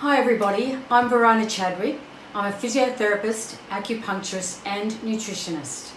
Hi everybody, I'm Verona. I'm a physiotherapist, acupuncturist and nutritionist.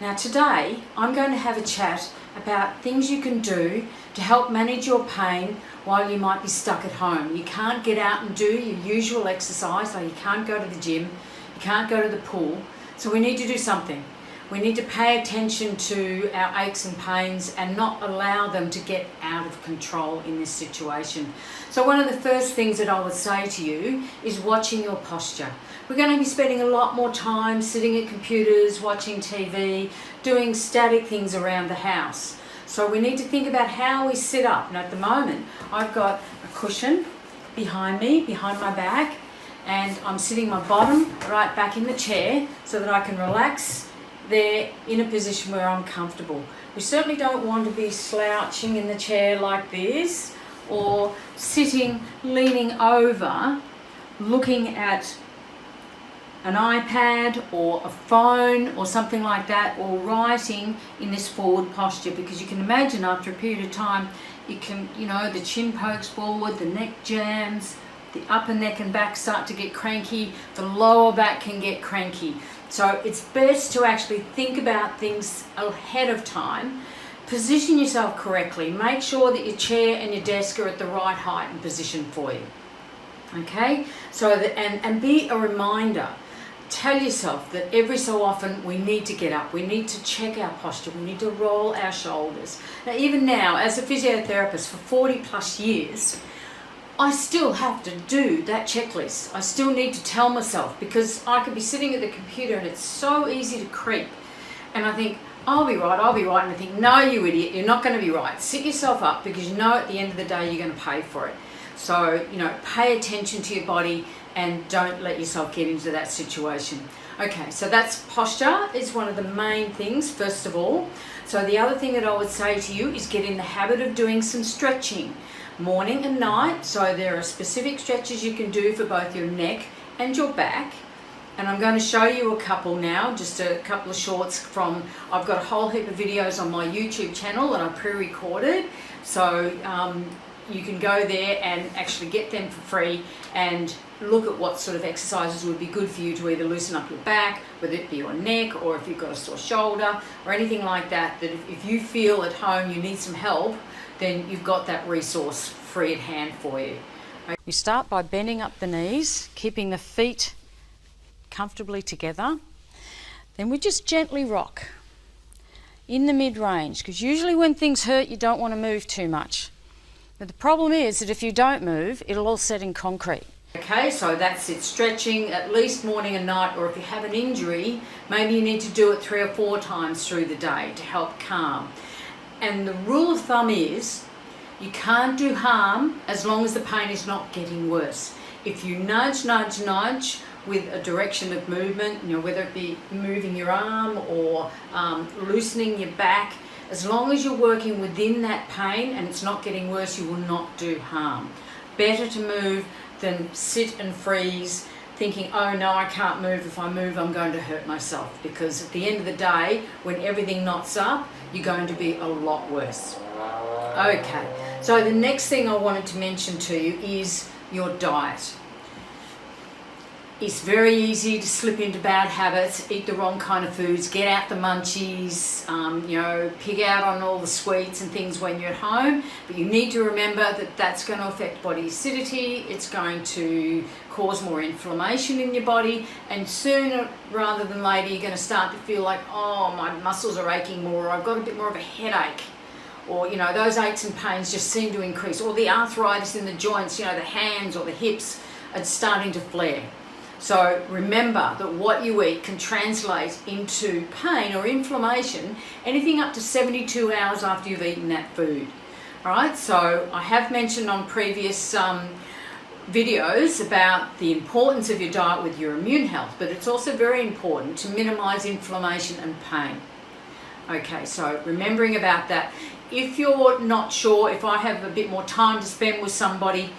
Now today I'm going to have a chat about things you can do to help manage your pain while you might be stuck at home. You can't get out and do your usual exercise, like you can't go to the gym, you can't go to the pool, so we need to do something. We need to pay attention to our aches and pains and not allow them to get out of control in this situation. So one of the first things that I would say to you is watching your posture. We're going to be spending a lot more time sitting at computers, watching TV, doing static things around the house. So we need to think about how we sit up. And at the moment, I've got a cushion behind me, behind my back, and I'm sitting my bottom right back in the chair so that I can relax there in a position where I'm comfortable. We certainly don't want to be slouching in the chair like this or sitting, leaning over, looking at an iPad or a phone or something like that, or writing in this forward posture, because you can imagine after a period of time the chin pokes forward, the neck jams, the upper neck and back start to get cranky, the lower back can get cranky. So it's best to actually think about things ahead of time. Position yourself correctly. Make sure that your chair and your desk are at the right height and position for you. Okay? So that, and be a reminder. Tell yourself that every so often we need to get up. We need to check our posture. We need to roll our shoulders. Now, even now, as a physiotherapist for 40 plus years, I still have to do that checklist. I still need to tell myself, because I could be sitting at the computer and it's so easy to creep. And I think, I'll be right. And I think, no, you idiot, you're not going to be right. Sit yourself up, because you know at the end of the day you're going to pay for it. So, pay attention to your body and don't let yourself get into that situation. Okay, so that's posture is one of the main things, first of all. So the other thing that I would say to you is get in the habit of doing some stretching, morning and night. So there are specific stretches you can do for both your neck and your back. And I'm going to show you a couple now, just a couple of shorts from, I've got a whole heap of videos on my YouTube channel that I pre-recorded. So you can go there and actually get them for free and look at what sort of exercises would be good for you to either loosen up your back, whether it be your neck, or if you've got a sore shoulder or anything like that, that if you feel at home you need some help, then you've got that resource free at hand for you. You start by bending up the knees, keeping the feet comfortably together. Then we just gently rock in the mid-range, because usually when things hurt you don't want to move too much. But the problem is that if you don't move, it'll all set in concrete. Okay, so that's it. Stretching at least morning and night, or if you have an injury, maybe you need to do it 3 or 4 times through the day to help calm. And the rule of thumb is you can't do harm as long as the pain is not getting worse. If you nudge with a direction of movement, whether it be moving your arm or loosening your back, as long as you're working within that pain and it's not getting worse, you will not do harm. Better to move than sit and freeze thinking, oh no, I can't move. If I move, I'm going to hurt myself. Because at the end of the day, when everything knots up, you're going to be a lot worse. Okay, so the next thing I wanted to mention to you is your diet. It's very easy to slip into bad habits, eat the wrong kind of foods, get out the munchies, pig out on all the sweets and things when you're at home. But you need to remember that that's going to affect body acidity. It's going to cause more inflammation in your body, and sooner rather than later you're going to start to feel like, oh, my muscles are aching more, or I've got a bit more of a headache, or those aches and pains just seem to increase, or the arthritis in the joints, the hands or the hips are starting to flare. So remember that what you eat can translate into pain or inflammation anything up to 72 hours after you've eaten that food. All right, so I have mentioned on previous videos about the importance of your diet with your immune health, but it's also very important to minimize inflammation and pain. Okay, so remembering about that. If you're not sure, if I have a bit more time to spend with somebody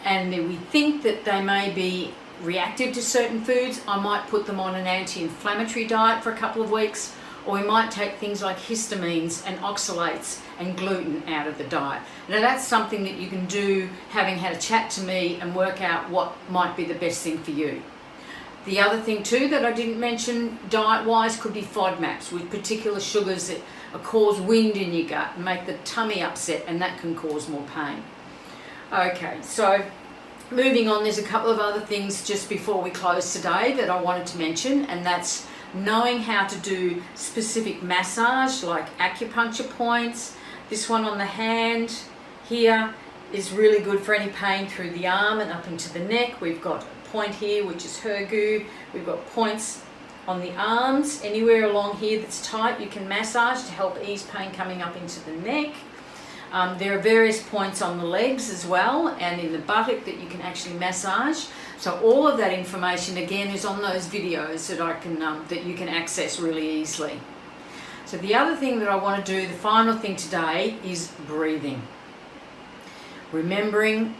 and we think that they may be reactive to certain foods, I might put them on an anti-inflammatory diet for a couple of weeks, or we might take things like histamines and oxalates and gluten out of the diet. Now that's something that you can do having had a chat to me and work out what might be the best thing for you. The other thing too that I didn't mention diet-wise could be FODMAPs with particular sugars that cause wind in your gut and make the tummy upset, and that can cause more pain. Okay, so moving on, there's a couple of other things just before we close today that I wanted to mention, and that's knowing how to do specific massage like acupuncture points. This one on the hand here is really good for any pain through the arm and up into the neck. We've got a point here which is Hergu. We've got points on the arms. Anywhere along here that's tight you can massage to help ease pain coming up into the neck. There are various points on the legs as well and in the buttock that you can actually massage. So all of that information again is on those videos that you can access really easily. So the other thing that I want to do, the final thing today, is breathing. Remembering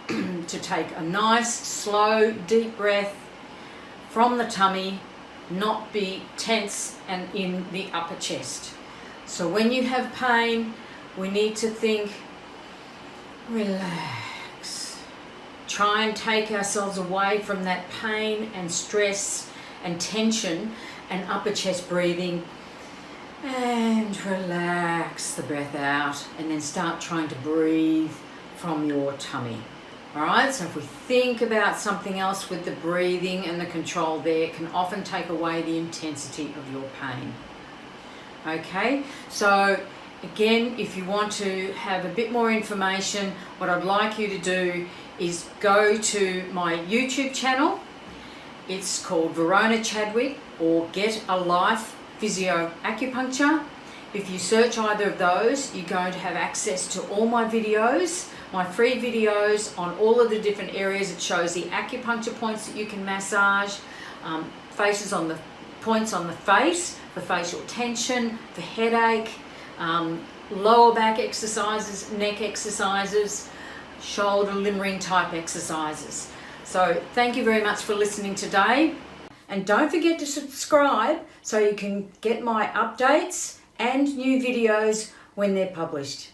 to take a nice, slow, deep breath from the tummy, not be tense and in the upper chest. So when you have pain, we need to think, relax. Try and take ourselves away from that pain and stress and tension and upper chest breathing, and relax the breath out, and then start trying to breathe from your tummy. All right, so if we think about something else with the breathing and the control there, it can often take away the intensity of your pain. Okay, so again, if you want to have a bit more information, what I'd like you to do is go to my YouTube channel. It's called Verona Chadwick, or Get a Life Physio Acupuncture. If you search either of those, you're going to have access to all my videos, my free videos on all of the different areas. It shows the acupuncture points that you can massage, points on the face for facial tension, for headache, lower back exercises, neck exercises, shoulder limb type exercises. So thank you very much for listening today. And don't forget to subscribe so you can get my updates and new videos when they're published.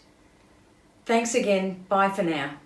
Thanks again. Bye for now.